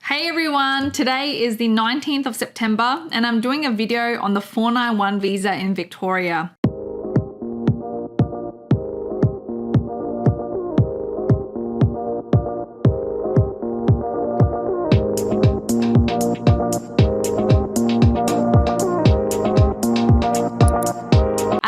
Hey everyone, today is the 19th of September and I'm doing a video on the 491 visa in Victoria.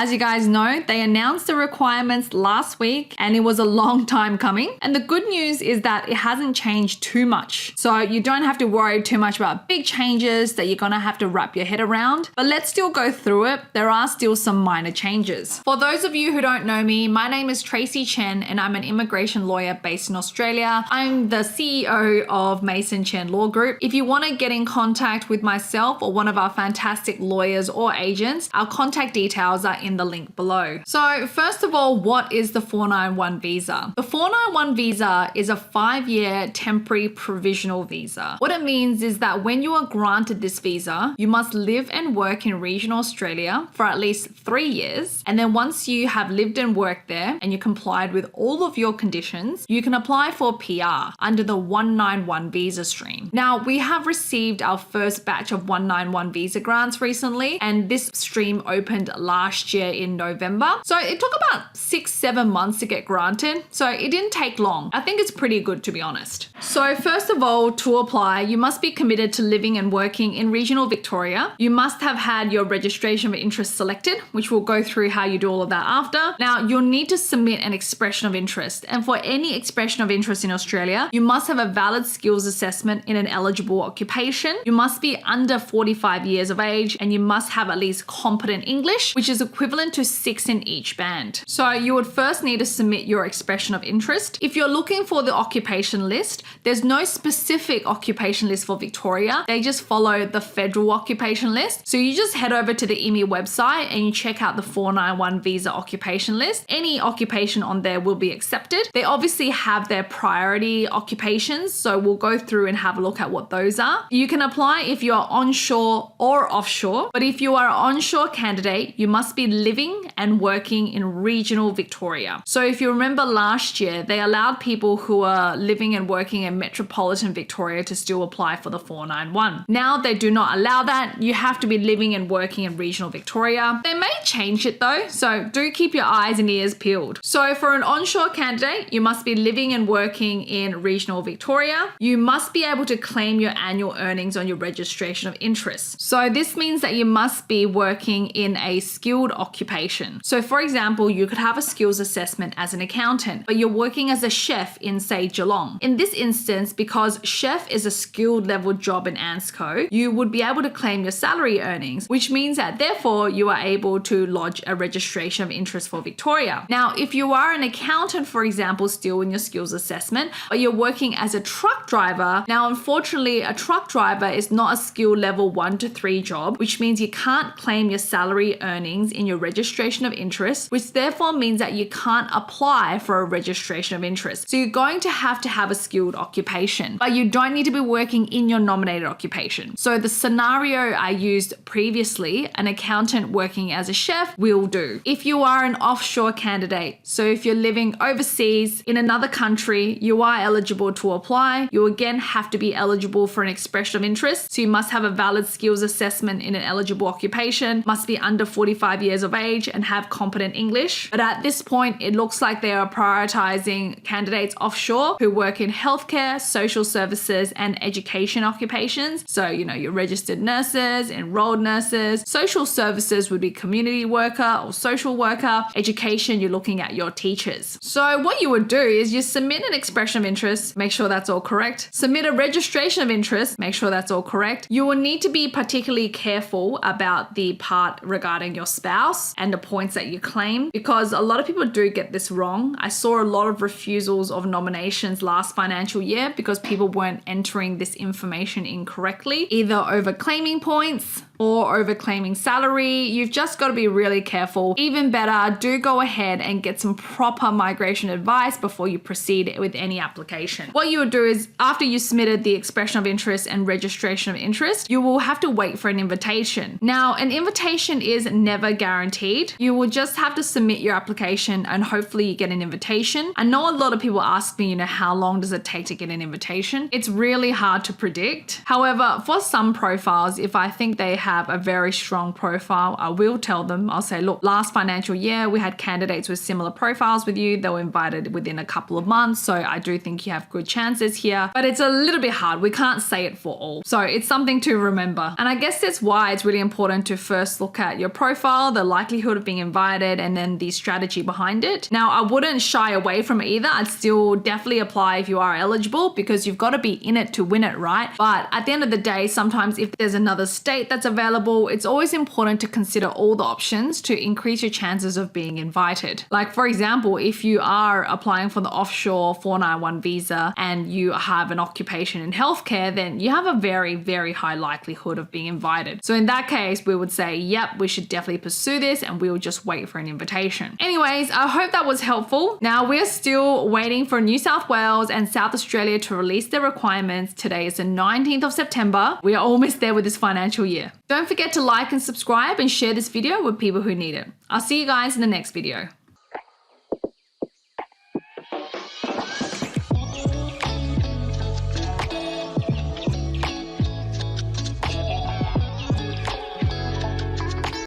As you guys know, they announced the requirements last week and it was a long time coming. And the good news is that it hasn't changed too much. So you don't have to worry too much about big changes that you're gonna have to wrap your head around. But let's still go through it. There are still some minor changes. For those of you who don't know me, my name is Tracy Chen and I'm an immigration lawyer based in Australia. I'm the CEO of Mason Chen Law Group. If you wanna get in contact with myself or one of our fantastic lawyers or agents, our contact details are in the link below. So first of all, what is the 491 visa? The 491 visa is a 5-year temporary provisional visa. What it means is that when you are granted this visa, you must live and work in regional Australia for at least 3 years. And then once you have lived and worked there and you complied with all of your conditions, you can apply for PR under the 191 visa stream. Now, we have received our first batch of 191 visa grants recently, and this stream opened last year in November. So it took about 6-7 months to get granted. So it didn't take long. I think it's pretty good, to be honest. So first of all, to apply, you must be committed to living and working in regional Victoria. You must have had your registration of interest selected, which we'll go through how you do all of that after. Now, you'll need to submit an expression of interest. And for any expression of interest in Australia, you must have a valid skills assessment in an eligible occupation. You must be under 45 years of age and you must have at least competent English, which is equivalent to 6 in each band. So you would first need to submit your expression of interest. If you're looking for the occupation list, there's no specific occupation list for Victoria. They just follow the federal occupation list. So you just head over to the IMI website and you check out the 491 visa occupation list. Any occupation on there will be accepted. They obviously have their priority occupations. So we'll go through and have a look at what those are. You can apply if you are onshore or offshore. But if you are an onshore candidate, you must be living and working in regional Victoria. So if you remember last year, they allowed people who are living and working in metropolitan Victoria to still apply for the 491. Now they do not allow that. You have to be living and working in regional Victoria. They may change it though, so do keep your eyes and ears peeled. So for an onshore candidate, you must be living and working in regional Victoria. You must be able to claim your annual earnings on your registration of interest. So this means that you must be working in a skilled occupation. So for example, you could have a skills assessment as an accountant, but you're working as a chef in, say, Geelong. In this instance, because chef is a skilled level job in ANSCO, you would be able to claim your salary earnings, which means that therefore you are able to lodge a registration of interest for Victoria. Now, if you are an accountant, for example, still in your skills assessment, but you're working as a truck driver, now unfortunately, a truck driver is not a skill level 1 to 3 job, which means you can't claim your salary earnings in your registration of interest, which therefore means that you can't apply for a registration of interest. So you're going to have a skilled occupation, but you don't need to be working in your nominated occupation. So the scenario I used previously, an accountant working as a chef will do. If you are an offshore candidate, so if you're living overseas in another country, you are eligible to apply. You again have to be eligible for an expression of interest. So you must have a valid skills assessment in an eligible occupation, must be under 45 years of age and have competent English. But at this point, it looks like they are prioritizing candidates offshore who work in healthcare, social services, and education occupations. So, your registered nurses, enrolled nurses. Social services would be community worker or social worker. Education, you're looking at your teachers. So what you would do is you submit an expression of interest, make sure that's all correct. Submit a registration of interest, make sure that's all correct. You will need to be particularly careful about the part regarding your spouse and the points that you claim, because a lot of people do get this wrong. I saw a lot of refusals of nominations last financial year because people weren't entering this information incorrectly, either over claiming points or overclaiming salary. You've just got to be really careful. Even better, do go ahead and get some proper migration advice before you proceed with any application. What you would do is after you submitted the expression of interest and registration of interest, you will have to wait for an invitation. Now, an invitation is never guaranteed guaranteed. You will just have to submit your application and hopefully you get an invitation. I know a lot of people ask me, how long does it take to get an invitation? It's really hard to predict. However, for some profiles, if I think they have a very strong profile, I will tell them. I'll say, look, last financial year, we had candidates with similar profiles with you. They were invited within a couple of months. So I do think you have good chances here, but it's a little bit hard. We can't say it for all. So it's something to remember. And I guess that's why it's really important to first look at your profile, the likelihood of being invited, and then the strategy behind it. Now, I wouldn't shy away from it either. I'd still definitely apply if you are eligible because you've got to be in it to win it, right? But at the end of the day, sometimes if there's another state that's available, it's always important to consider all the options to increase your chances of being invited. Like, for example, if you are applying for the offshore 491 visa and you have an occupation in healthcare, then you have a very, very high likelihood of being invited. So in that case, we would say, yep, we should definitely pursue this and we'll just wait for an invitation. Anyways, I hope that was helpful. Now we're still waiting for New South Wales and South Australia to release their requirements. Today is the 19th of September. We are almost there with this financial year. Don't forget to like and subscribe and share this video with people who need it. I'll see you guys in the next video.